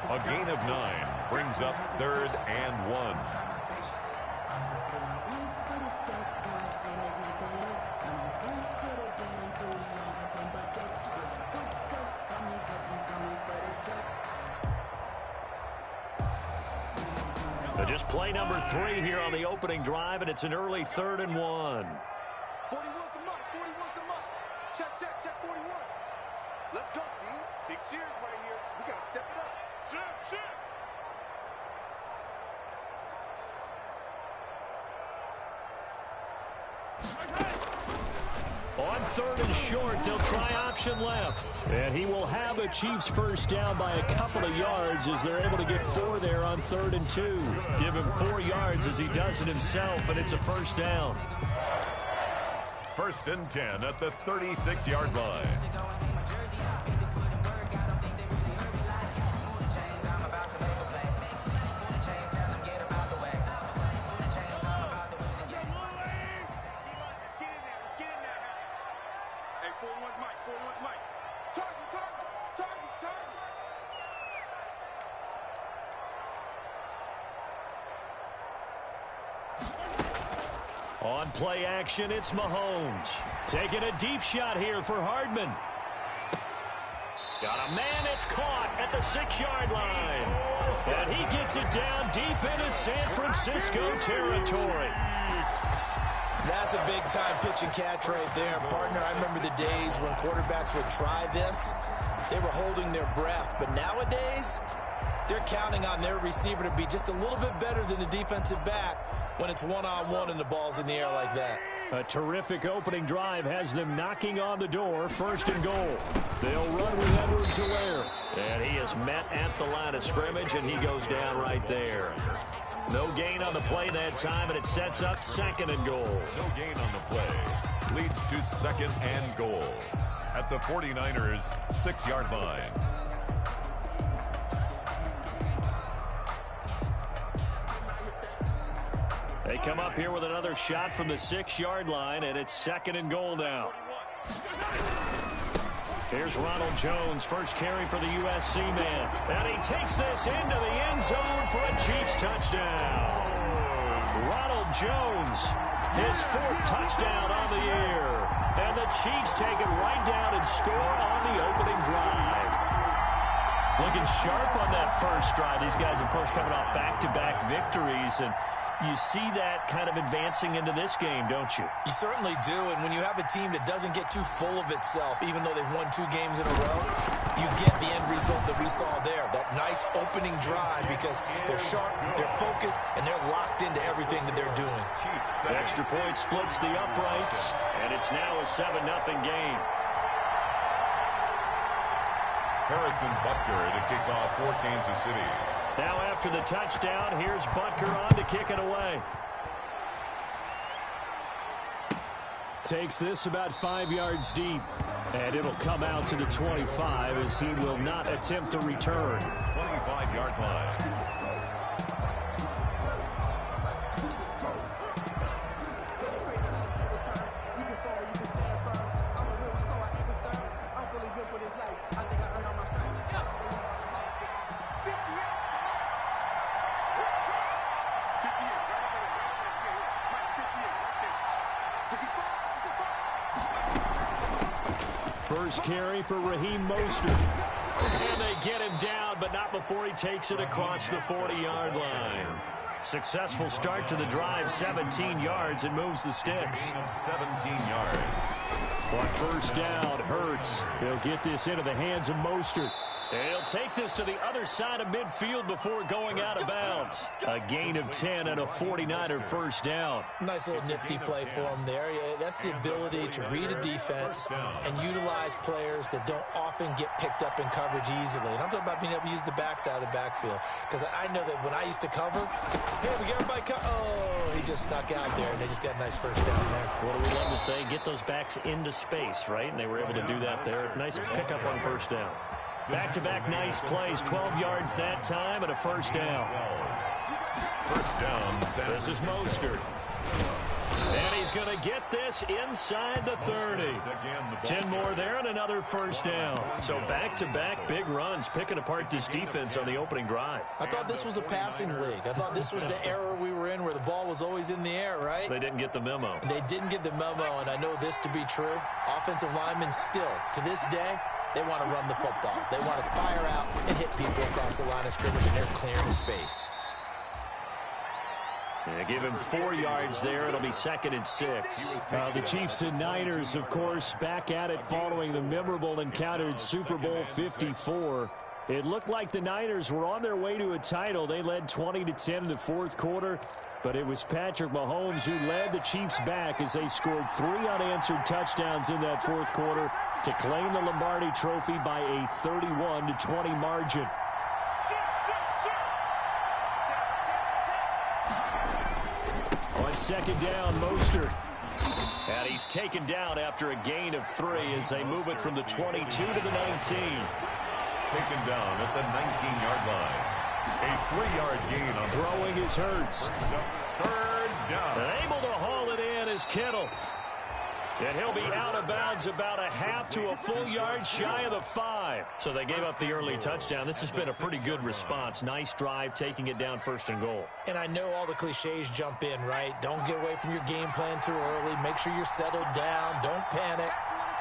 A gain of 9 brings up 3rd and 1. So just play number 3 here on the opening drive, and it's an early 3rd and 1. 41's the mark. 41's the mark. Check 41. Let's go, D. Big series right here. So we got to step it up. Shit. On 3rd and short, they'll try option left. And he will have a Chiefs first down by a couple of yards as they're able to get 4 there on 3rd and 2. Give him 4 yards as he does it himself, and it's a first down. 1st and 10 at the 36-yard line. On play action, it's Mahomes. Taking a deep shot here for Hardman. Got a man that's caught at the 6-yard line. And he gets it down deep into San Francisco territory. That's a big-time pitch and catch right there, partner. I remember the days when quarterbacks would try this. They were holding their breath. But nowadays, they're counting on their receiver to be just a little bit better than the defensive back when it's one-on-one and the ball's in the air like that. A terrific opening drive has them knocking on the door. 1st and goal. They'll run with Edwards-Helaire. And he is met at the line of scrimmage, and he goes down right there. No gain on the play that time, and it sets up 2nd and goal. No gain on the play. Leads to 2nd and goal at the 49ers' 6-yard line. They come up here with another shot from the 6-yard line, and it's 2nd and goal now. Here's Ronald Jones, first carry for the USC man. And he takes this into the end zone for a Chiefs touchdown. Ronald Jones, his 4th touchdown on the year. And the Chiefs take it right down and score on the opening drive. Looking sharp on that first drive. These guys, of course, coming off back-to-back victories, and you see that kind of advancing into this game, don't you? You certainly do, and when you have a team that doesn't get too full of itself, even though they've won 2 games in a row, you get the end result that we saw there, that nice opening drive, because they're sharp, they're focused, and they're locked into everything that they're doing. The extra point splits the uprights, and it's now a 7-0 game. Harrison Butker to kick off for Kansas City. Now after the touchdown, here's Butker on to kick it away. Takes this about 5 yards deep, and it'll come out to the 25 as he will not attempt to return. 25-yard line. First carry for Raheem Mostert. And they get him down, but not before he takes it across the 40-yard line. Successful start to the drive, 17 yards, and moves the sticks. 17 yards. On first down, Hurts. They'll get this into the hands of Mostert. And he'll take this to the other side of midfield before going out of bounds. A gain of 10 and a 49er first down. Nice little nifty play for him there. That's the ability to read a defense and utilize players that don't often get picked up in coverage easily. And I'm talking about being able to use the backside of the backfield. Because I know that when I used to cover, hey, we got everybody oh, he just snuck out there, and they just got a nice first down there. What do we love to say? Get those backs into space, right? And they were able to do that there. Nice pickup on first down. Back-to-back nice plays, 12 yards that time, and a first down. First down. This is Mostert. And he's going to get this inside the 30. 10 more there and another first down. So back-to-back big runs picking apart this defense on the opening drive. I thought this was a passing league. I thought this was the era we were in where the ball was always in the air, right? They didn't get the memo. They didn't get the memo, and I know this to be true. Offensive linemen still, to this day, they want to run the football. They want to fire out and hit people across the line of scrimmage, and they're clearing space. Yeah, give him 4 yards there. It'll be 2nd and 6. The Chiefs and Niners, of course, back at it following the memorable encounter in Super Bowl 54. It looked like the Niners were on their way to a title. They led 20-10 in the fourth quarter, but it was Patrick Mahomes who led the Chiefs back as they scored 3 unanswered touchdowns in that fourth quarter to claim the Lombardi Trophy by a 31-20 margin. On 2nd down, Mostert. And he's taken down after a gain of 3 as they move it from the 22 to the 19. Taken down at the 19-yard line. A 3-yard gain on throwing is Hurts. 3rd down. And able to haul it in is Kittle. And he'll be out of bounds about a half to a full yard shy of the 5. So they gave up the early touchdown. This has been a pretty good response. Nice drive, taking it down 1st and goal. And I know all the cliches jump in, right? Don't get away from your game plan too early. Make sure you're settled down. Don't panic.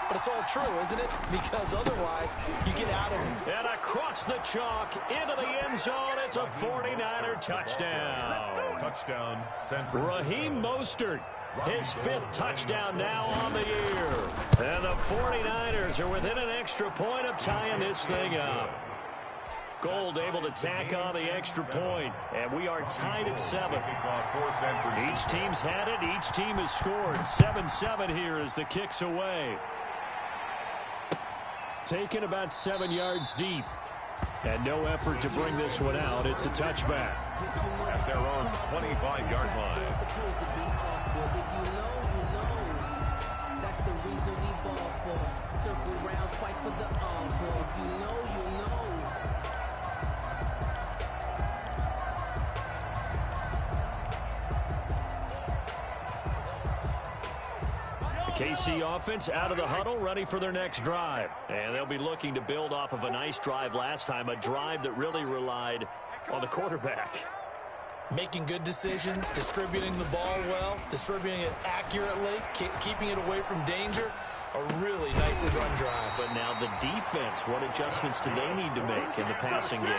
But it's all true, isn't it? Because otherwise, you get out of it. And across the chalk, into the end zone, it's a 49er touchdown. Touchdown, San Francisco. Raheem Mostert, his 5th touchdown now on the year. And the 49ers are within an extra point of tying this thing up. Gold able to tack on the extra point, and we are tied at 7. Each team's had it. Each team has scored. 7-7 here as the kick's away. Taken about 7 yards deep. And no effort to bring this one out. It's a touchback. At their own 25-yard line. That's the reason we ball for. Circle round twice for the encore. If you know, you know. KC offense out of the huddle, ready for their next drive. And they'll be looking to build off of a nice drive last time, a drive that really relied on the quarterback. Making good decisions, distributing the ball well, distributing it accurately, keeping it away from danger. A really nicely run drive. But now the defense, what adjustments do they need to make in the passing game?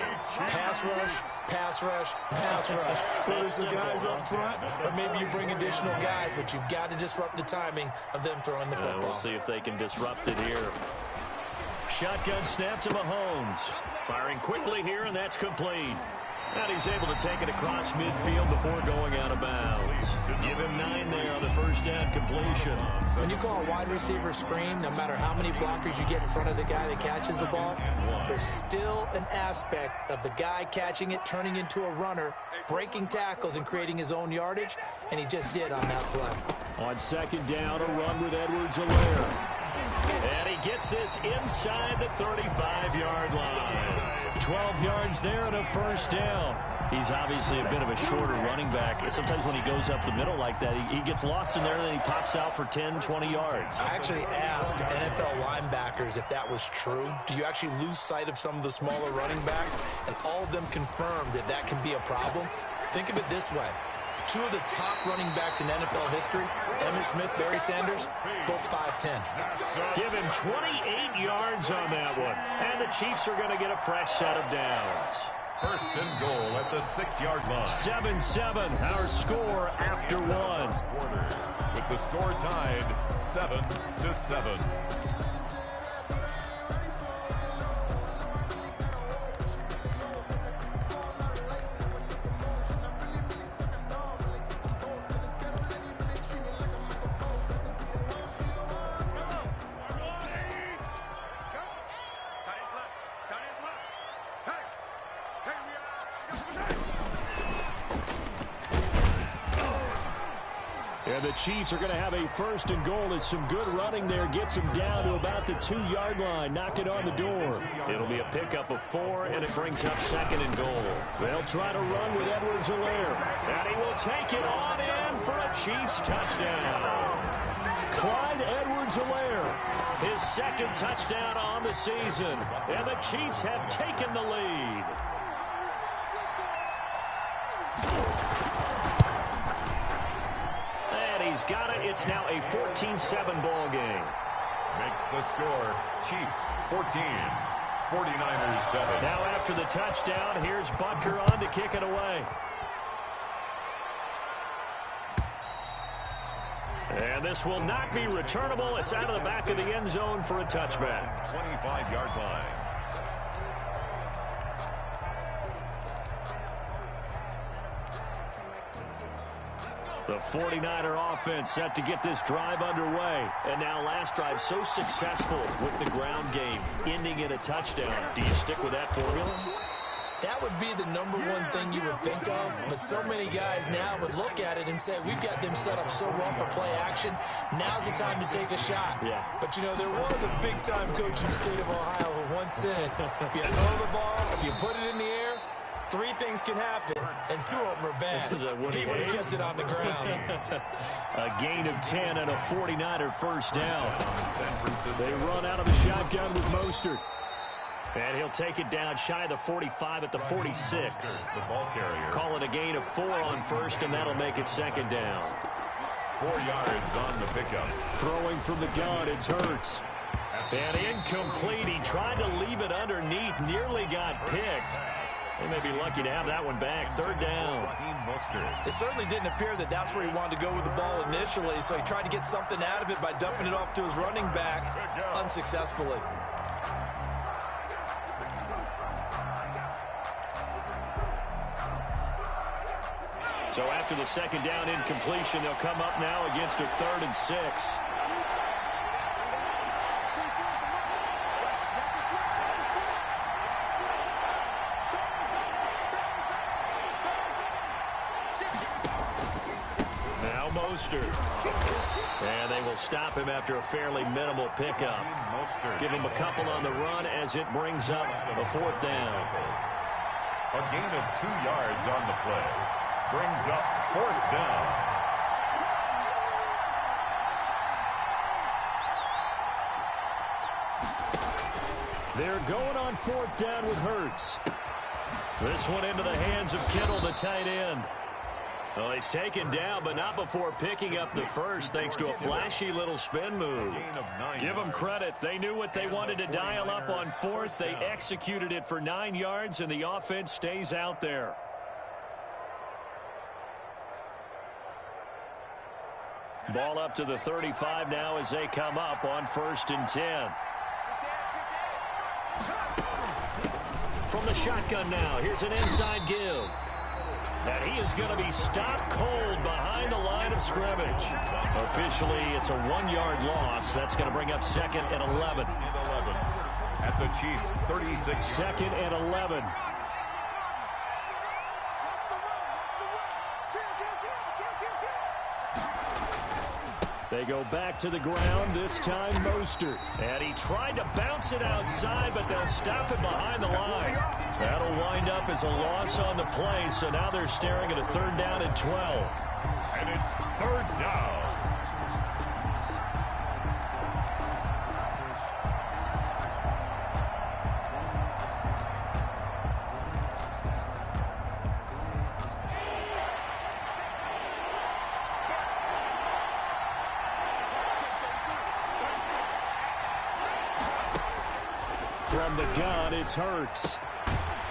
Pass rush, pass rush, pass rush. Whether it's the guys up front or maybe you bring additional guys, but you've got to disrupt the timing of them throwing the football. We'll see if they can disrupt it here. Shotgun snap to Mahomes. Firing quickly here, and that's complete. And he's able to take it across midfield before going out of bounds. Give him 9 there on the first down completion. When you call a wide receiver screen, no matter how many blockers you get in front of the guy that catches the ball, there's still an aspect of the guy catching it, turning into a runner, breaking tackles and creating his own yardage, and he just did on that play. On 2nd down, a run with Edwards-Helaire. And he gets this inside the 35-yard line. 12 yards there and a first down. He's obviously a bit of a shorter running back. Sometimes when he goes up the middle like that, he gets lost in there and then he pops out for 10, 20 yards. I actually asked NFL linebackers if that was true. Do you actually lose sight of some of the smaller running backs? And all of them confirmed that that can be a problem. Think of it this way. 2 of the top running backs in NFL history, Emmitt Smith, Barry Sanders, both 5'10". Give him 28 yards on that one. And the Chiefs are going to get a fresh set of downs. 1st and goal at the 6-yard line. 7-7, our score after 1. With the score tied 7-7. And the Chiefs are going to have a 1st and goal as some good running there gets them down to about the 2-yard line. Knock it on the door. It'll be a pickup of 4, and it brings up 2nd and goal. They'll try to run with Edwards-Helaire. And he will take it on in. and for a Chiefs touchdown. Clyde Edwards-Helaire, His second touchdown on the season, and the Chiefs have taken the lead. And he's got it. It's now a 14-7 ball game. Makes the score Chiefs 14, 49ers 7. Now after the touchdown, here's Butker on to kick it away. And this will not be returnable. It's out of the back of the end zone for a touchback. 25-yard line. The 49er offense set to get this drive underway. And now last drive so successful with the ground game, ending in a touchdown. Do you stick with that formula? That would be the number one thing you would think of, but so many guys now would look at it and say, we've got them set up so well for play action, now's the time to take a shot. Yeah. But, you know, there was a big-time coach in the state of Ohio who once said, if you throw the ball, if you put it in the air, three things can happen, and two of them are bad. He would have kept it on the ground. A gain of 10 and a 49er first down. They run out of the shotgun with Mostert. And he'll take it down shy of the 45 at the 46. The ball carrier. Call it a gain of 4 on first, and that'll make it second down. 4 yards on the pickup. throwing from the gun, it's Hurts. And incomplete. He tried to leave it underneath, nearly got picked. They may be lucky to have that one back. Third down. It certainly didn't appear that that's where he wanted to go with the ball initially, so he tried to get something out of it by dumping it off to his running back unsuccessfully. So after the second down incompletion, they'll come up now against a 3rd and 6. Now Mostert. And they will stop him after a fairly minimal pickup. Give him a couple on the run as it brings up a 4th down. A gain of 2 yards on the play. Brings up 4th down. They're going on 4th down with Hurts. This one into the hands of Kittle, the tight end. Well, he's taken down, but not before picking up the first, thanks to a flashy little spin move. Give them credit. They knew what they wanted to dial up on 4th. They executed it for 9 yards, and the offense stays out there. Ball up to the 35 now as they come up on 1st and 10. From the shotgun now, here's an inside give. And he is going to be stopped cold behind the line of scrimmage. Officially, it's a 1-yard loss. That's going to bring up 2nd and 11. At the Chiefs, 36. 2nd and 11. They go back to the ground, this time Mostert. And he tried to bounce it outside, but they'll stop it behind the line. That'll wind up as a loss on the play, so now they're staring at a 3rd down and 12. And it's 3rd down. From the gun, it's Hurts.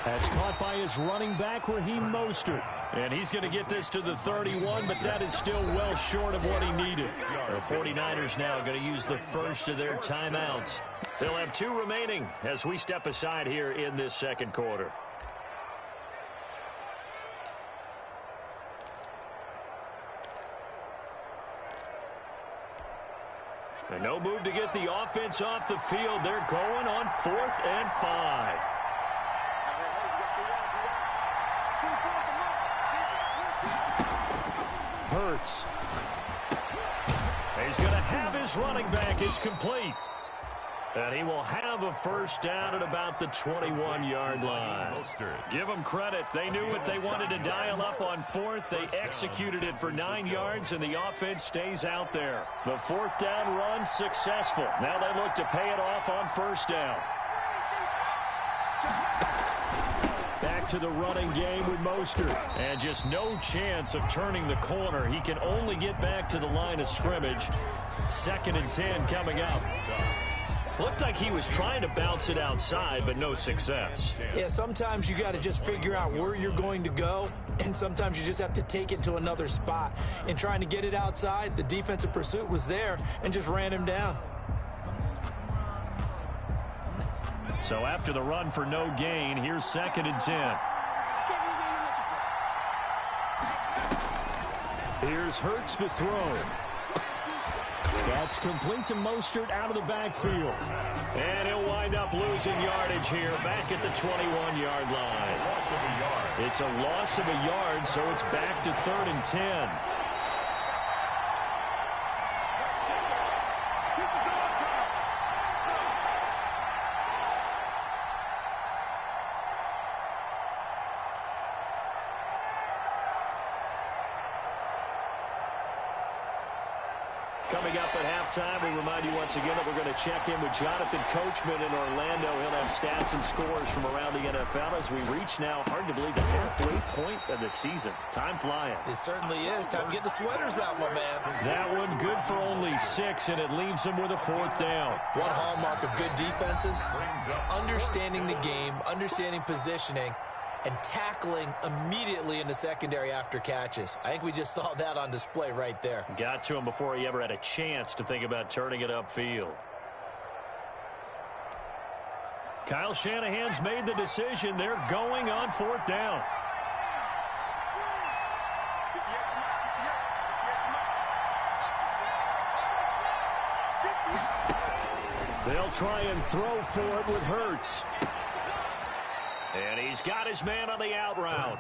That's caught by his running back, Raheem Mostert. And he's going to get this to the 31, but that is still well short of what he needed. The 49ers now going to use the first of their timeouts. They'll have 2 remaining as we step aside here in this second quarter. And no move to get the offense off the field. They're going on 4th and 5. Hurts. He's going to have his running back. It's complete. And he will have a first down at about the 21-yard line. Give them credit. They knew what they wanted to dial up on fourth. They executed it for 9 yards, and the offense stays out there. The fourth down run successful. Now they look to pay it off on first down. Back to the running game with Mostert. And just no chance of turning the corner. He can only get back to the line of scrimmage. 2nd and 10 coming up. Looked like he was trying to bounce it outside, but no success. Yeah, sometimes you got to just figure out where you're going to go, and sometimes you just have to take it to another spot. In trying to get it outside, the defensive pursuit was there and just ran him down. So after the run for no gain, here's 2nd and 10. Here's Hurts to throw. That's complete to Mostert out of the backfield. And he'll wind up losing yardage here back at the 21-yard line. It's a loss of a yard, so it's back to 3rd and 10. Coming up at halftime, we'll remind you once again that we're going to check in with Jonathan Coachman in Orlando. He'll have stats and scores from around the NFL as we reach now, hard to believe, the halfway point of the season. Time flying. It certainly is. Time to get the sweaters out, my man. That one good for only 6, and it leaves him with a 4th down. One hallmark of good defenses is understanding the game, understanding positioning, and tackling immediately in the secondary after catches. I think we just saw that on display right there. Got to him before he ever had a chance to think about turning it upfield. Kyle Shanahan's made the decision. They're going on 4th down. They'll try and throw for it with Hurts. And he's got his man on the out route.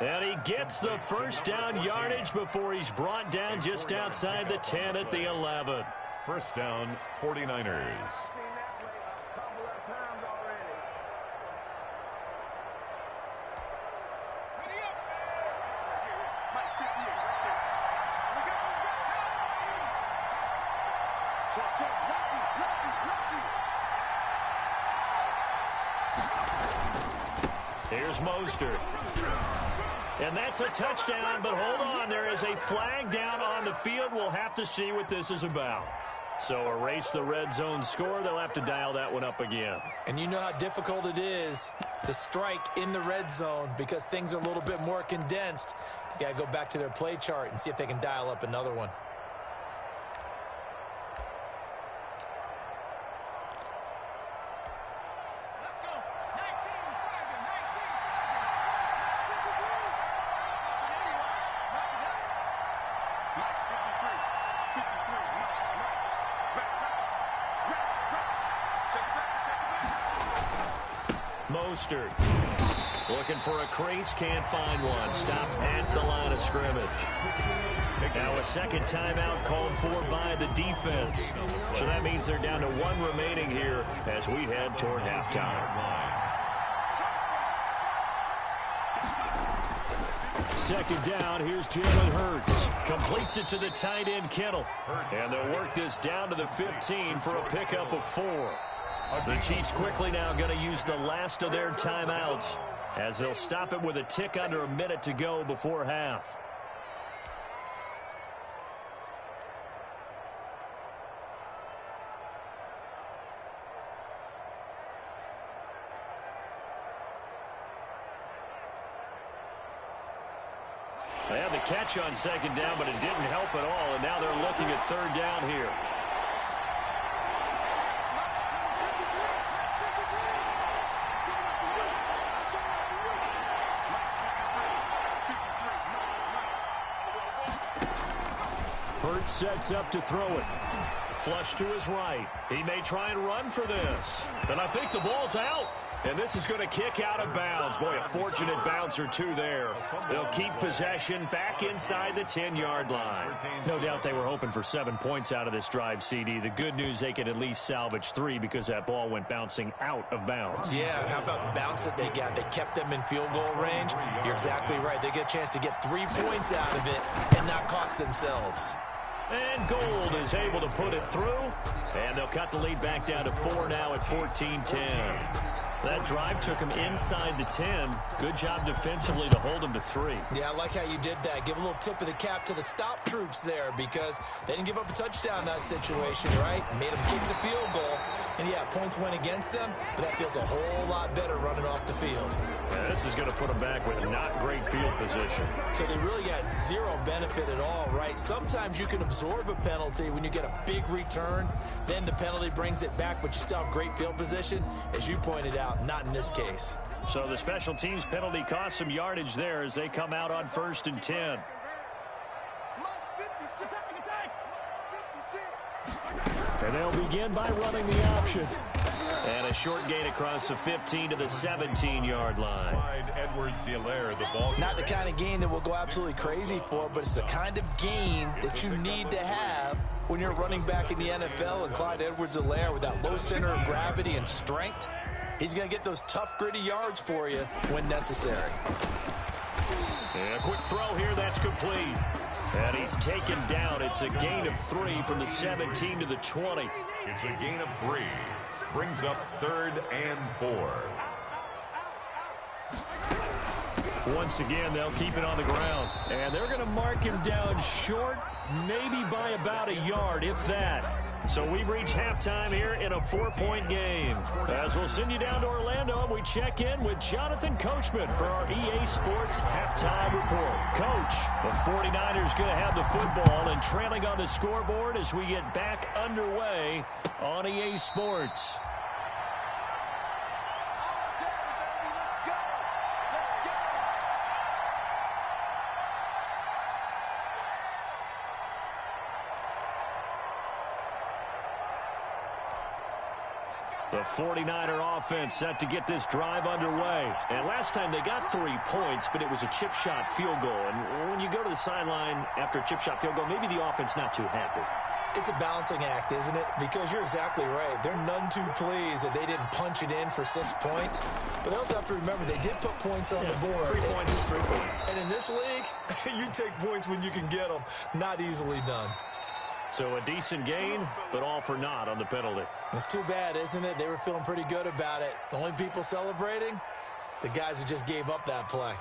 And he gets the first down yardage before he's brought down just outside the 10 at the 11. First down, 49ers. Here's Mostert. And that's a touchdown, but hold on. There is a flag down on the field. We'll have to see what this is about. So erase the red zone score. They'll have to dial that one up again. And you know how difficult it is to strike in the red zone because things are a little bit more condensed. You got to go back to their play chart and see if they can dial up another one. Mostert looking for a crease, can't find one. Stopped at the line of scrimmage. Now a second timeout called for by the defense. So that means they're down to 1 remaining here as we head toward halftime. Second down, here's Jalen Hurts. Completes it to the tight end, Kittle. And they'll work this down to the 15 for a pickup of 4. The Chiefs quickly now going to use the last of their timeouts as they'll stop it with a tick under a minute to go before half. They had the catch on second down, but it didn't help at all, and now they're looking at third down here. Hurts sets up to throw it. Flush to his right. He may try and run for this. And I think the ball's out. And this is going to kick out of bounds. Boy, a fortunate bounce or two there. They'll keep possession back inside the 10-yard line. No doubt they were hoping for 7 points out of this drive, CD. The good news, they could at least salvage 3 because that ball went bouncing out of bounds. Yeah, how about the bounce that they got? They kept them in field goal range. You're exactly right. They get a chance to get 3 points out of it and not cost themselves. And Gold is able to put it through. And they'll cut the lead back down to 4 now at 14-10. That drive took him inside the 10. Good job defensively to hold him to 3. Yeah, I like how you did that. Give a little tip of the cap to the stop troops there because they didn't give up a touchdown in that situation, right? Made them kick the field goal. And, yeah, points went against them, but that feels a whole lot better running off the field. Yeah, this is going to put them back with not great field position. So they really got zero benefit at all, right? Sometimes you can absorb a penalty when you get a big return. Then the penalty brings it back, but you still have great field position. As you pointed out, not in this case. So the special teams penalty cost some yardage there as they come out on 1st and 10. And they'll begin by running the option. And a short gain across the 15 to the 17-yard line. Not the kind of gain that we'll go absolutely crazy for, but it's the kind of gain that you need to have when you're running back in the NFL. And Clyde Edwards-Helaire with that low center of gravity and strength, he's going to get those tough, gritty yards for you when necessary. And a quick throw here, that's complete. And he's taken down. It's a gain of 3 from the 17 to the 20. It's a gain of 3. Brings up 3rd and 4. Once again, they'll keep it on the ground. And they're going to mark him down short, maybe by about a yard, if that. So we've reached halftime here in a 4-point game. As we'll send you down to Orlando, we check in with Jonathan Coachman for our EA Sports Halftime Report. Coach, the 49ers going to have the football and trailing on the scoreboard as we get back underway on EA Sports. The 49er offense set to get this drive underway. And last time they got 3 points, but it was a chip shot field goal. And when you go to the sideline after a chip shot field goal, maybe the offense not too happy. It's a balancing act, isn't it? Because you're exactly right. They're none too pleased that they didn't punch it in for 6 points. But they also have to remember they did put points on the board. 3 points is 3 points. And in this league, you take points when you can get them. Not easily done. So a decent gain, but all for naught on the penalty. It's too bad, isn't it? They were feeling pretty good about it. The only people celebrating, the guys who just gave up that play.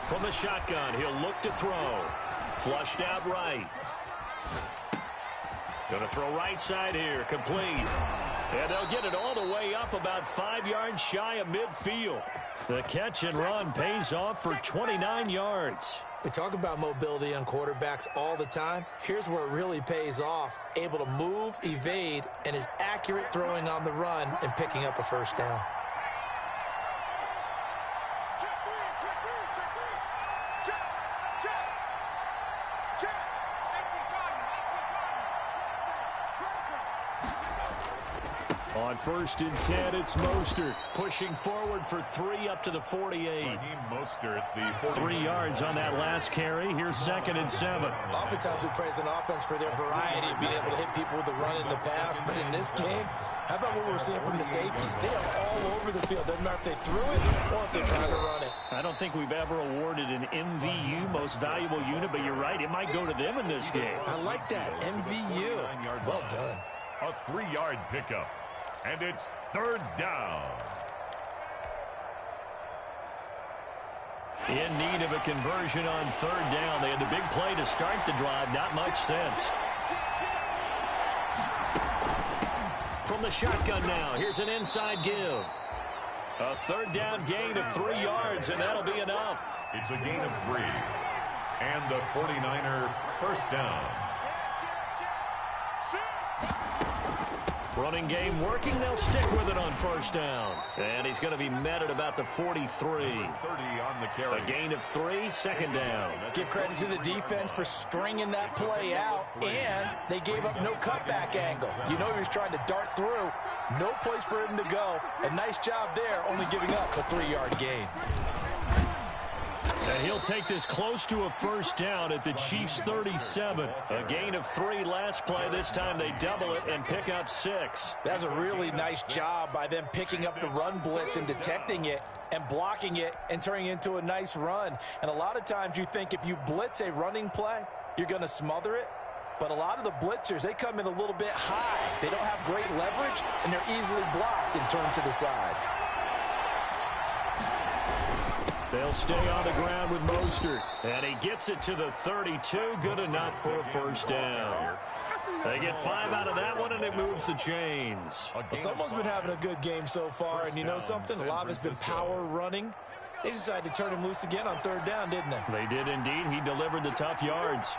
From the shotgun, he'll look to throw. Flushed out right. Going to throw right side here, complete. And they'll get it all the way up about 5 yards shy of midfield. The catch and run pays off for 29 yards. We talk about mobility on quarterbacks all the time. Here's where it really pays off. Able to move, evade, and is accurate throwing on the run and picking up a first down. On 1st and 10, it's Mostert pushing forward for 3 up to the 48. 3 yards on that last carry. Here's 2nd and 7. Oftentimes we praise an offense for their variety of being able to hit people with the run in the pass. But in this game, how about what we're seeing from the safeties? They are all over the field. Doesn't matter if they threw it or if they're trying to run it. I don't think we've ever awarded an MVU, most valuable unit, but you're right. It might go to them in this game. I like that. MVU. Well done. A 3-yard pickup. And it's 3rd down. In need of a conversion on 3rd down. They had the big play to start the drive. Not much sense. from the shotgun now. Here's an inside give. A third down gain of 3 yards, and that'll be enough. It's a gain of 3. And the 49er first down. Running game working. They'll stick with it on first down. And he's going to be met at about the 43. 30 on the carry. A gain of 3, second down. Give credit to the defense for stringing that play out, and they gave up no cutback angle. You know he was trying to dart through. No place for him to go. A nice job there, only giving up a 3-yard gain. And he'll take this close to a first down at the Chiefs' 37. A gain of 3 last play. This time they double it and pick up 6. That's a really nice job by them picking up the run blitz and detecting it and blocking it and turning it into a nice run. And a lot of times you think if you blitz a running play, you're going to smother it. But a lot of the blitzers, they come in a little bit high. They don't have great leverage, and they're easily blocked and turned to the side. They'll stay on the ground with Mostert. And he gets it to the 32. Good enough for a first down. They get 5 out of that one, and it moves the chains. Well, someone's been having a good game so far, and you know something? A lot of it's been power running. They decided to turn him loose again on third down, didn't they? They did indeed. He delivered the tough yards.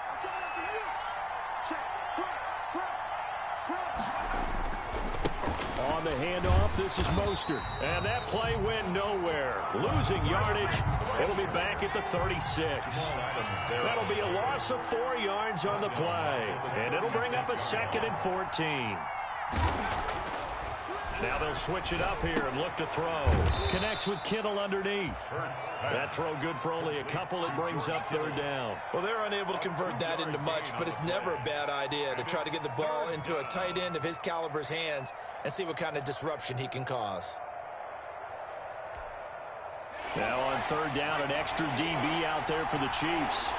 On the handoff, this is Mostert. And that play went nowhere. Losing yardage. It'll be back at the 36. That'll be a loss of 4 yards on the play. And it'll bring up a 2nd and 14. Now they'll switch it up here and look to throw. Connects with Kittle underneath. That throw good for only a couple. It brings up third down. Well, they're unable to convert that into much, but it's never a bad idea to try to get the ball into a tight end of his caliber's hands and see what kind of disruption he can cause. Now on third down, an extra DB out there for the Chiefs.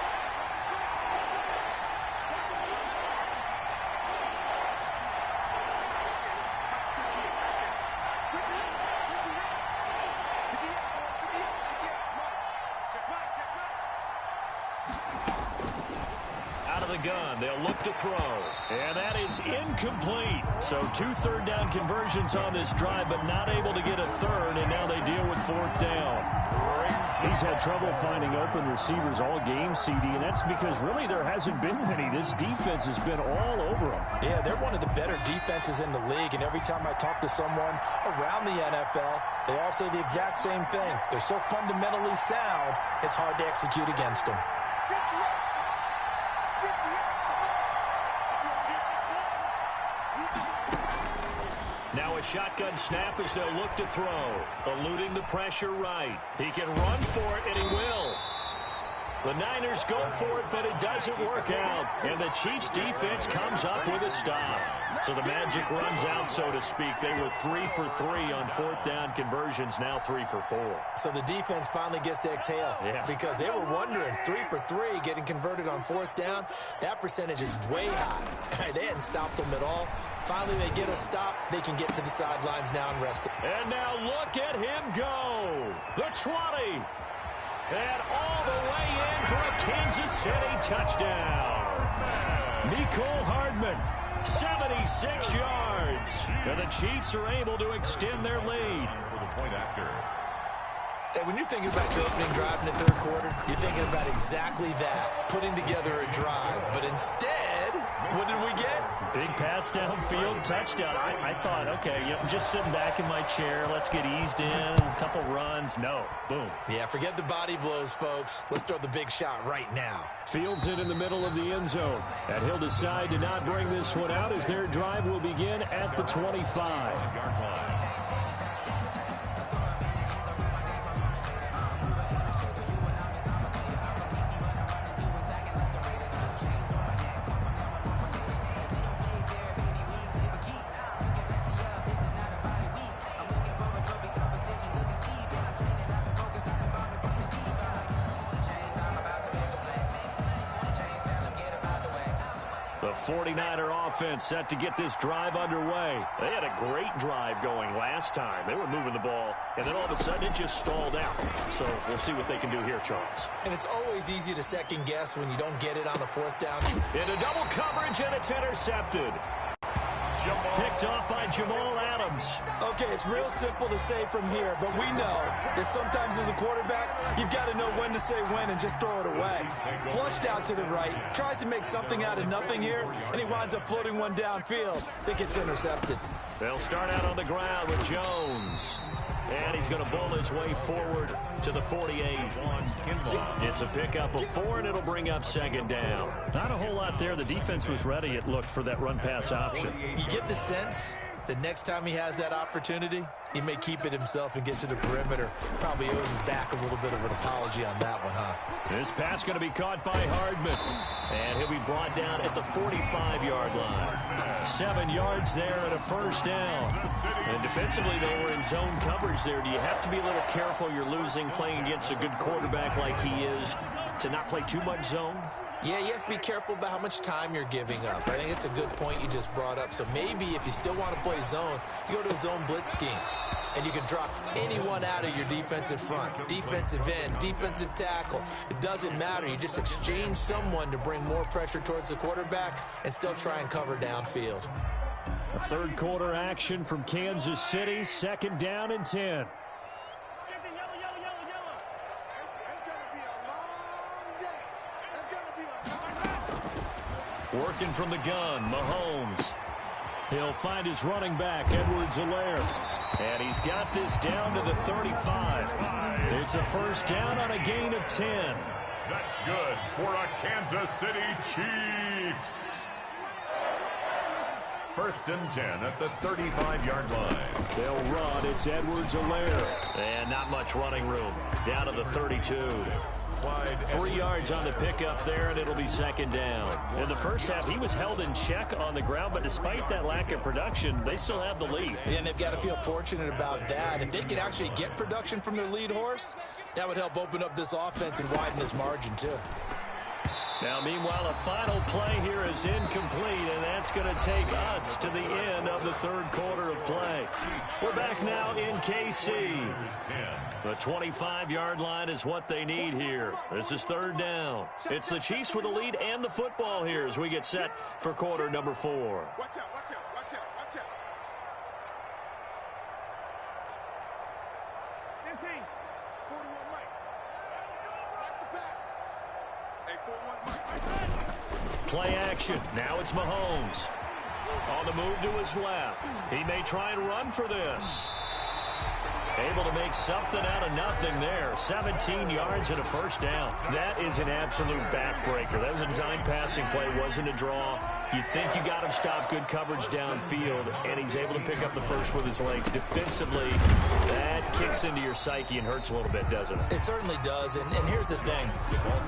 Gun. They'll look to throw. And that is incomplete. So 2 third down conversions on this drive, but not able to get a third, and now they deal with fourth down. He's had trouble finding open receivers all game, CD, and that's because really there hasn't been many. This defense has been all over them. Yeah, they're one of the better defenses in the league, and every time I talk to someone around the NFL, they all say the exact same thing. They're so fundamentally sound, it's hard to execute against them. Now a shotgun snap as they'll look to throw. Eluding the pressure right. He can run for it, and he will. The Niners go for it, but it doesn't work out. And the Chiefs' defense comes up with a stop. So the magic runs out, so to speak. They were 3 for 3 on fourth down conversions, now 3 for 4. So the defense finally gets to exhale. Yeah. Because they were wondering, 3 for 3 getting converted on fourth down. That percentage is way high. They hadn't stopped them at all. Finally, they get a stop. They can get to the sidelines now and rest it. And now look at him go. The 20. And all the way in for a Kansas City touchdown. Mecole Hardman, 76 yards. And the Chiefs are able to extend their lead. For the point after. Hey, when you're thinking about your opening drive in the third quarter, you're thinking about exactly that, putting together a drive. But instead, what did we get? Big pass downfield, touchdown. I thought, okay, I'm just sitting back in my chair. Let's get eased in, a couple runs. No, boom. Yeah, forget the body blows, folks. Let's throw the big shot right now. Fields it in the middle of the end zone. And he'll decide to not bring this one out as their drive will begin at the 25. The 49er offense set to get this drive underway. They had a great drive going last time. They were moving the ball, and then all of a sudden it just stalled out. So we'll see what they can do here, Charles. And it's always easy to second guess when you don't get it on a fourth down. Into double coverage, and it's intercepted. Picked off by Jamal Adams. Okay, it's real simple to say from here, but we know that sometimes as a quarterback, you've got to know when to say when and just throw it away. Flushed out to the right, tries to make something out of nothing here, and he winds up floating one downfield that gets intercepted. They'll start out on the ground with Jones. And he's going to bull his way forward to the 48. It's a pickup of 4, and it'll bring up second down. Not a whole lot there. The defense was ready, it looked, for that run-pass option. You get the sense that next time he has that opportunity, he may keep it himself and get to the perimeter. Probably owes his back a little bit of an apology on that one, huh? This pass going to be caught by Hardman. And he'll be brought down at the 45-yard line. 7 yards there and a first down. And defensively, they were in zone coverage there. Do you have to be a little careful you're losing playing against a good quarterback like he is to not play too much zone? Yeah, you have to be careful about how much time you're giving up. I think it's a good point you just brought up. So maybe if you still want to play zone, you go to a zone blitz scheme. And you can drop anyone out of your defensive front. Defensive end, defensive tackle. It doesn't matter. You just exchange someone to bring more pressure towards the quarterback and still try and cover downfield. A third quarter action from Kansas City. Second down and 10. Working from the gun, Mahomes. He'll find his running back, Edwards-Helaire. And he's got this down to the 35. It's a first down on a gain of 10. That's good for a Kansas City Chiefs. First and 10 at the 35-yard line. They'll run. It's Edwards-Helaire. And not much running room. Down to the 32. 3 yards on the pickup there, and it'll be second down. In the first half, he was held in check on the ground, but despite that lack of production, they still have the lead. And they've got to feel fortunate about that. If they could actually get production from their lead horse, that would help open up this offense and widen this margin, too. Now, meanwhile, a final play here is incomplete, and that's going to take us to the end of the third quarter of play. We're back now in KC. The 25-yard line is what they need here. This is third down. It's the Chiefs with the lead and the football here as we get set for quarter number 4. Watch out, watch out, watch out, watch out. 15. 41 Mike. Watch the pass. Hey, 41 Mike. Play action. Now it's Mahomes. On the move to his left. He may try and run for this. Able to make something out of nothing there. 17 yards and a first down. That is an absolute backbreaker. That was a design passing play. Wasn't a draw. You think you got him stopped. Good coverage downfield. And he's able to pick up the first with his legs. Defensively, that kicks into your psyche and hurts a little bit, doesn't it? It certainly does. And here's the thing.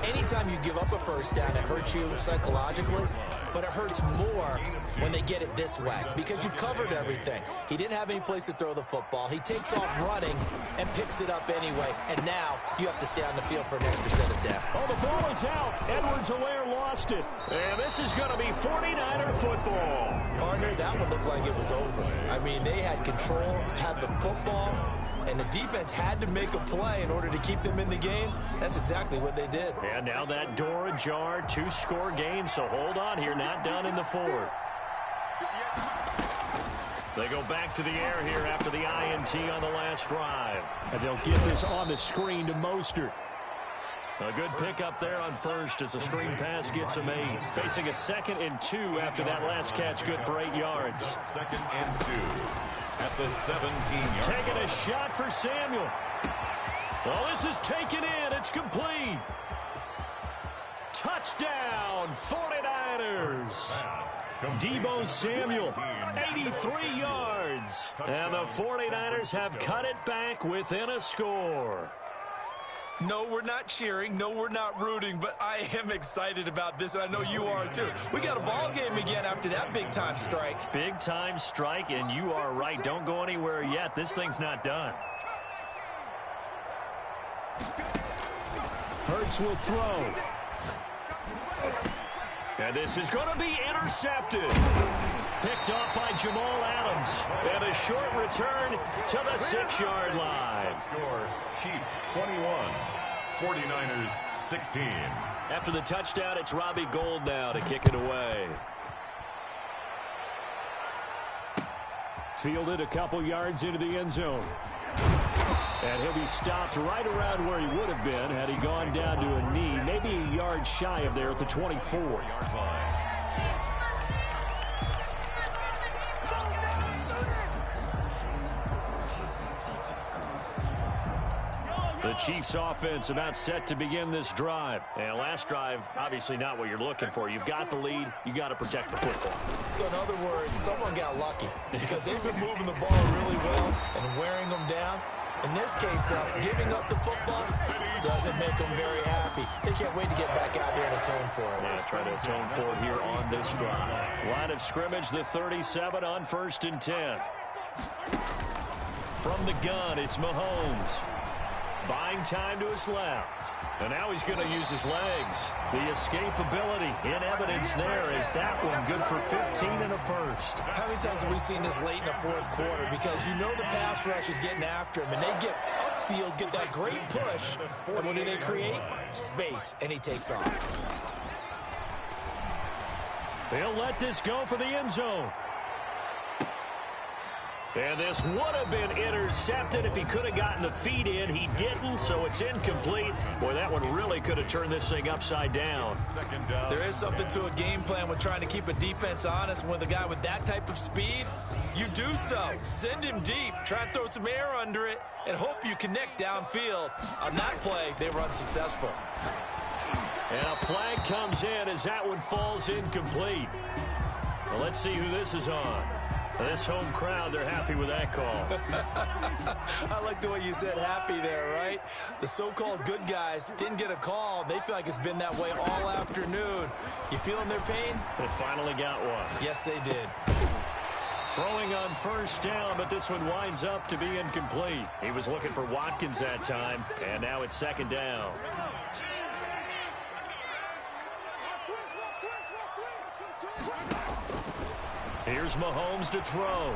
Anytime you give up a first down, it hurts you psychologically. But it hurts more when they get it this way because you've covered everything. He didn't have any place to throw the football. He takes off running and picks it up anyway. And now you have to stay on the field for an extra set of downs. Oh, the ball is out. Edwards-Helaire lost it. And this is going to be 49er football. Partner, that one looked like it was over. I mean, they had control, had the football, and the defense had to make a play in order to keep them in the game. That's exactly what they did. And now that door ajar, 2-score game, so hold on here, not done in the fourth. They go back to the air here after the INT on the last drive. And they'll get this on the screen to Mostert. A good pickup there on first as the screen pass gets him 8. Facing a 2nd and 2 after that last catch, good for 8 yards. 2nd and 2 at the 17-yard Taking a shot for Samuel. Well, this is taken in. It's complete. Touchdown, 49ers. Deebo Samuel, 83 yards. And the 49ers have cut it back within a score. No, we're not cheering. No, we're not rooting, but I am excited about this, and I know you are too. We got a ball game again after that big-time strike. Big-time strike, and you are right. Don't go anywhere yet. This thing's not done. Hurts will throw. And this is going to be intercepted. Picked off by Jamal Adams. And a short return to the 6-yard line. Score, Chiefs 21, 49ers 16. After the touchdown, it's Robbie Gould now to kick it away. Fielded a couple yards into the end zone. And he'll be stopped right around where he would have been had he gone down to a knee, maybe a yard shy of there at the 24. The Chiefs offense about set to begin this drive. And last drive, obviously not what you're looking for. You've got the lead. You got to protect the football. So in other words, someone got lucky because they've been moving the ball really well and wearing them down. In this case, though, giving up the football doesn't make them very happy. They can't wait to get back out there and atone for it. Yeah, try to atone for it here on this drive. Line of scrimmage, the 37 on 1st and 10. From the gun, it's Mahomes. Buying time to his left. And now he's going to use his legs. The escapability in evidence there is that one good for 15 and a first. How many times have we seen this late in the fourth quarter? Because you know the pass rush is getting after him, and they get upfield, get that great push. And what do they create? Space, and he takes off. They'll let this go for the end zone. And this would have been intercepted if he could have gotten the feet in. He didn't, so it's incomplete. Boy, that one really could have turned this thing upside down. There is something to a game plan with trying to keep a defense honest. With a guy with that type of speed, you do so. Send him deep, try and throw some air under it, and hope you connect downfield. On that play, they were unsuccessful. And a flag comes in as that one falls incomplete. Well, let's see who this is on. This home crowd, they're happy with that call. I like the way you said happy there, right? The so-called good guys didn't get a call. They feel like it's been that way all afternoon. You feeling their pain? They finally got one. Yes, they did. Throwing on 1st down, but this one winds up to be incomplete. He was looking for Watkins that time, and now it's 2nd down. Here's Mahomes to throw.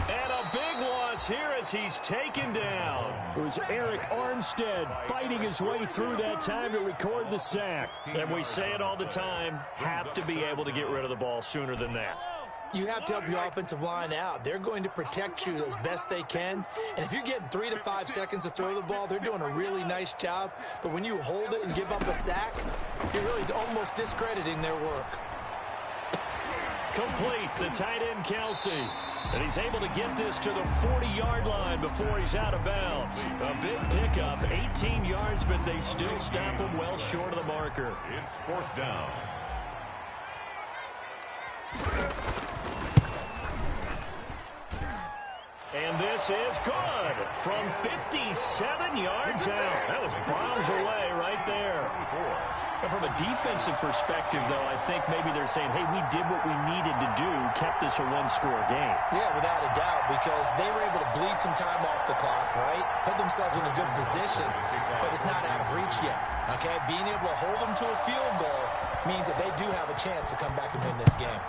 And a big loss here as he's taken down. It was Eric Armstead fighting his way through that time to record the sack. And we say it all the time, have to be able to get rid of the ball sooner than that. You have to help your offensive line out. They're going to protect you as best they can. And if you're getting 3 to 5 seconds to throw the ball, they're doing a really nice job. But when you hold it and give up a sack, you're really almost discrediting their work. Complete, the tight end Kelsey. And he's able to get this to the 40-yard line before he's out of bounds. A big pickup, 18 yards, but they still stop him well short of the marker. It's 4th down. And this is good from 57 yards out. That was bombs away right there. And from a defensive perspective, though, I think maybe they're saying, hey, we did what we needed to do, kept this a one-score game. Yeah, without a doubt, because they were able to bleed some time off the clock, right? Put themselves in a good position, but it's not out of reach yet, okay? Being able to hold them to a field goal means that they do have a chance to come back and win this game.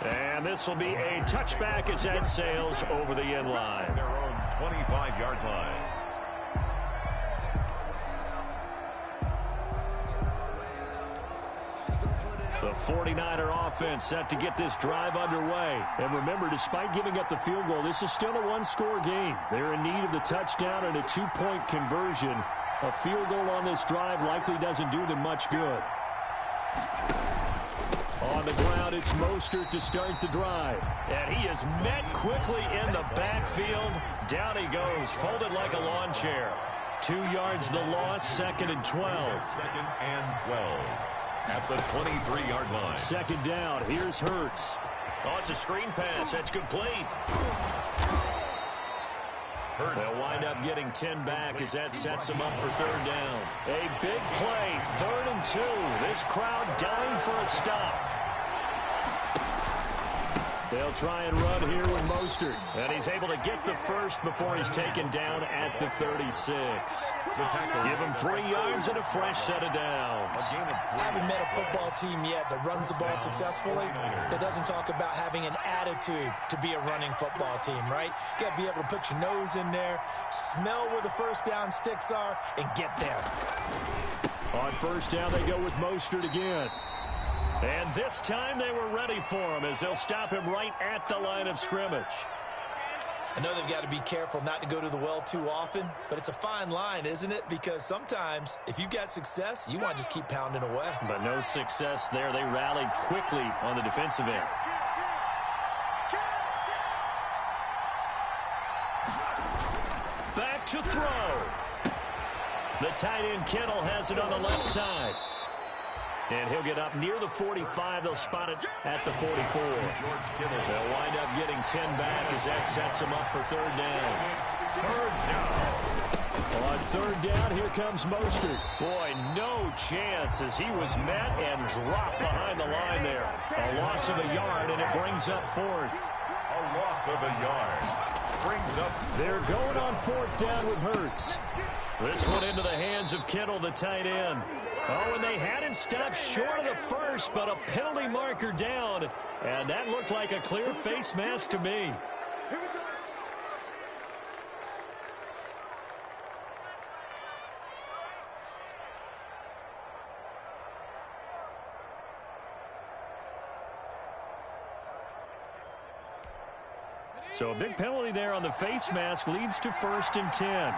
And this will be a touchback as that sails over the end line. Their own 25-yard line. The 49er offense set to get this drive underway. And remember, despite giving up the field goal, this is still a one-score game. They're in need of the touchdown and a two-point conversion. A field goal on this drive likely doesn't do them much good. On the ground, it's Mostert to start the drive. And he is met quickly in the backfield. Down he goes, folded like a lawn chair. 2 yards the loss, 2nd and 12. 2nd and 12. At the 23-yard line. 2nd down, here's Hurts. Oh, it's a screen pass, that's complete. They'll wind up getting 10 back as that sets them up for 3rd down. A big play, 3rd and 2. This crowd dying for a stop. They'll try and run here with Mostert. And he's able to get the first before he's taken down at the 36. Give him 3 yards and a fresh set of downs. I haven't met a football team yet that runs the ball successfully that doesn't talk about having an attitude to be a running football team, right? You got to be able to put your nose in there, smell where the first down sticks are, and get there. On 1st down, they go with Mostert again. And this time they were ready for him as they'll stop him right at the line of scrimmage. I know they've got to be careful not to go to the well too often, but it's a fine line, isn't it? Because sometimes if you got success, you want to just keep pounding away. But no success there. They rallied quickly on the defensive end. Back to throw. The tight end Kittle has it on the left side. And he'll get up near the 45. They'll spot it at the 44. They'll wind up getting 10 back as that sets them up for third down. On third down, here comes Mostert. Boy, no chance as he was met and dropped behind the line there. A loss of a yard, and it brings up fourth. A loss of a yard. Brings up. They're going on fourth down with Hurts. This one into the hands of Kittle, the tight end. Oh, and they hadn't stopped short of the first, but a penalty marker down. And that looked like a clear face mask to me. So a big penalty there on the face mask leads to 1st and 10.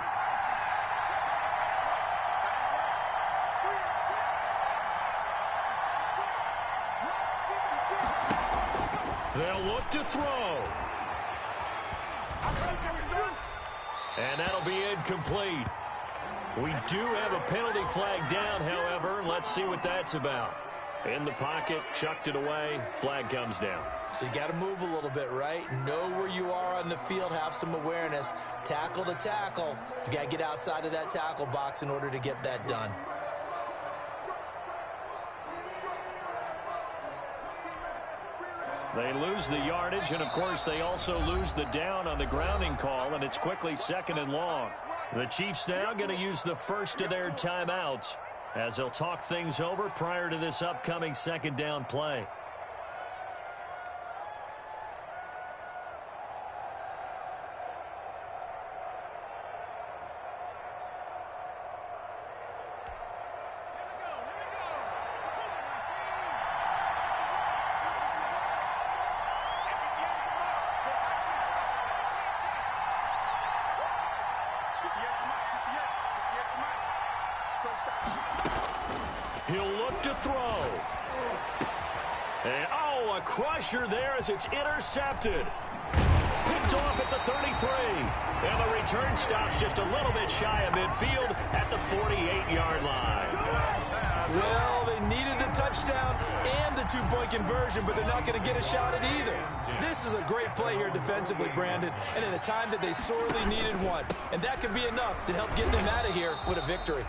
They'll look to throw. And that'll be incomplete. We do have a penalty flag down, however. Let's see what that's about. In the pocket, chucked it away. Flag comes down. So you got to move a little bit, right? Know where you are on the field. Have some awareness. Tackle to tackle. You got to get outside of that tackle box in order to get that done. They lose the yardage, and, of course, they also lose the down on the grounding call, and it's quickly 2nd and long. The Chiefs now going to use the first of their timeouts as they'll talk things over prior to this upcoming 2nd down play. He'll look to throw. And, oh, a crusher there as it's intercepted. Picked off at the 33. And the return stops just a little bit shy of midfield at the 48-yard line. Well, they needed the touchdown and the two-point conversion, but they're not going to get a shot at either. This is a great play here defensively, Brandon, and at a time that they sorely needed one. And that could be enough to help get them out of here with a victory.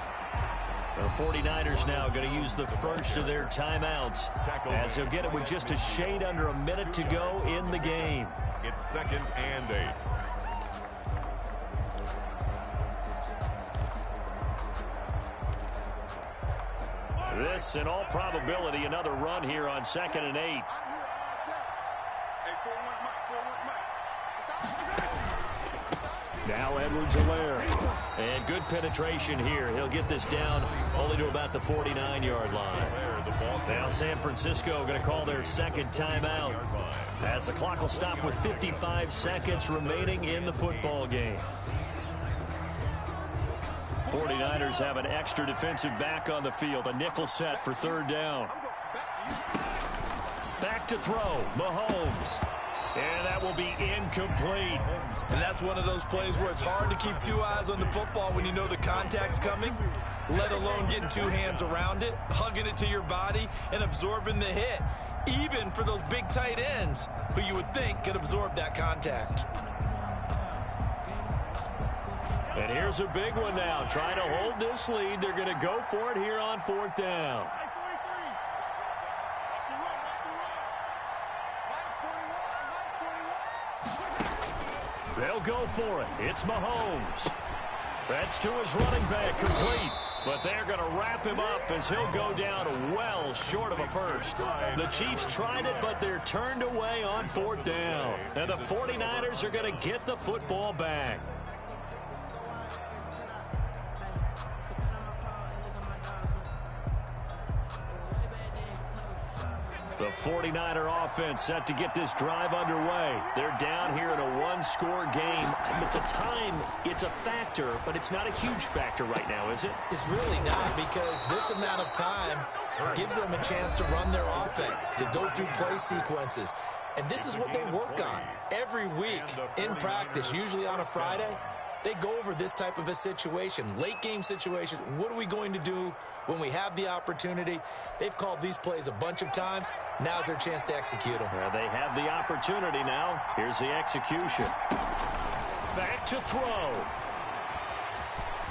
The 49ers now going to use the first of their timeouts as they'll get it with just a shade under a minute to go in the game. It's 2nd and 8. This, in all probability, another run here on 2nd and 8. Now Edwards-Helaire. And good penetration here. He'll get this down only to about the 49-yard line. Now San Francisco going to call their 2nd timeout as the clock will stop with 55 seconds remaining in the football game. 49ers have an extra defensive back on the field. A nickel set for 3rd down. Back to throw. Mahomes. And that will be incomplete. And that's one of those plays where it's hard to keep two eyes on the football when you know the contact's coming, let alone getting two hands around it, hugging it to your body, and absorbing the hit, even for those big tight ends who you would think could absorb that contact. And here's a big one now. Trying to hold this lead. They're going to go for it here on 4th down. They'll go for it. It's Mahomes. That's to his running back, complete. But they're going to wrap him up as he'll go down well short of a first. The Chiefs tried it, but they're turned away on 4th down. And the 49ers are going to get the football back. 49er offense set to get this drive underway. They're down here in a one-score game. At the time, it's a factor, but it's not a huge factor right now, is it? It's really not, because this amount of time gives them a chance to run their offense, to go through play sequences. And this is what they work on every week in practice, usually on a Friday. They go over this type of a situation, late game situation. What are we going to do when we have the opportunity? They've called these plays a bunch of times. Now's their chance to execute them. Well, they have the opportunity now. Here's the execution. Back to throw.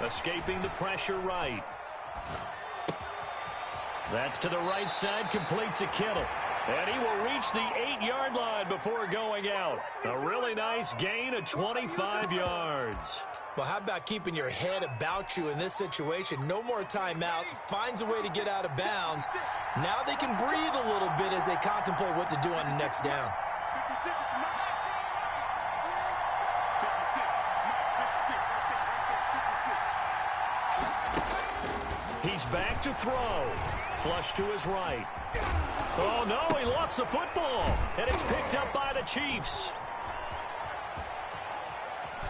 Escaping the pressure right. That's to the right side, complete to Kittle. And he will reach the 8-yard line before going out. A really nice gain of 25 yards. Well, how about keeping your head about you in this situation? No more timeouts. Finds a way to get out of bounds. Now they can breathe a little bit as they contemplate what to do on the next down. 56. He's back to throw. Flush to his right. Oh, no, he lost the football. And it's picked up by the Chiefs.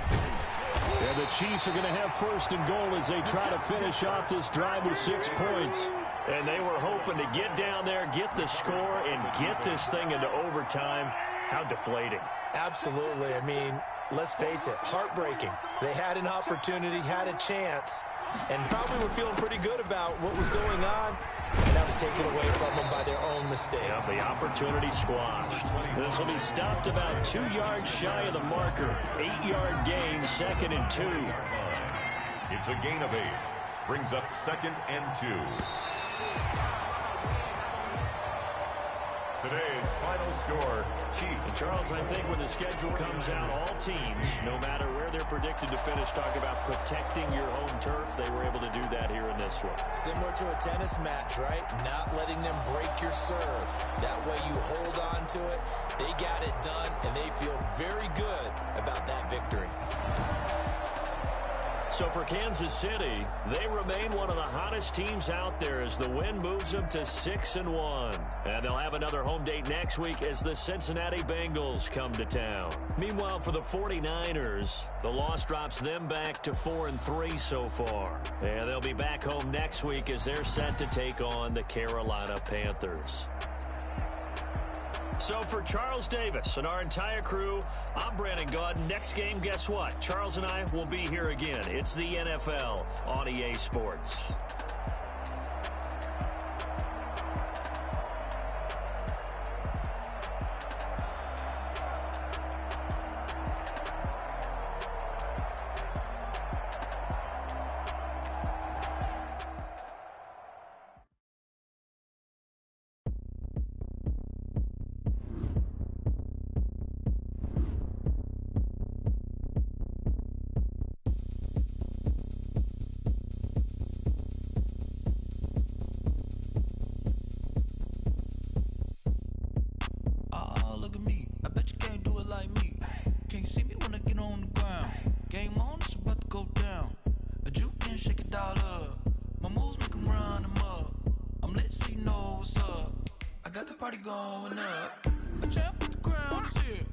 And the Chiefs are going to have first and goal as they try to finish off this drive with 6 points. And they were hoping to get down there, get the score, and get this thing into overtime. How deflating. Absolutely. I mean, let's face it, heartbreaking. They had an opportunity, had a chance, and probably were feeling pretty good about what was going on. And that was taken away from them by their own mistake. Yeah, the opportunity squashed. This will be stopped about 2 yards shy of the marker. 8-yard gain, 2nd and 2. It's a gain of 8. Brings up 2nd and 2. Today's final score, Chiefs. And Charles, I think when the schedule comes out, all teams, no matter where they're predicted to finish, talk about protecting your home turf. They were able to do that here in this one. Similar to a tennis match, right? Not letting them break your serve. That way you hold on to it. They got it done, and they feel very good about that victory. So for Kansas City, they remain one of the hottest teams out there as the win moves them to 6-1. And they'll have another home date next week as the Cincinnati Bengals come to town. Meanwhile, for the 49ers, the loss drops them back to 4-3 so far. And they'll be back home next week as they're set to take on the Carolina Panthers. So for Charles Davis and our entire crew, I'm Brandon Gaudin. Next game, guess what? Charles and I will be here again. It's the NFL on EA Sports. Got the party going up. A champ with the crown is here.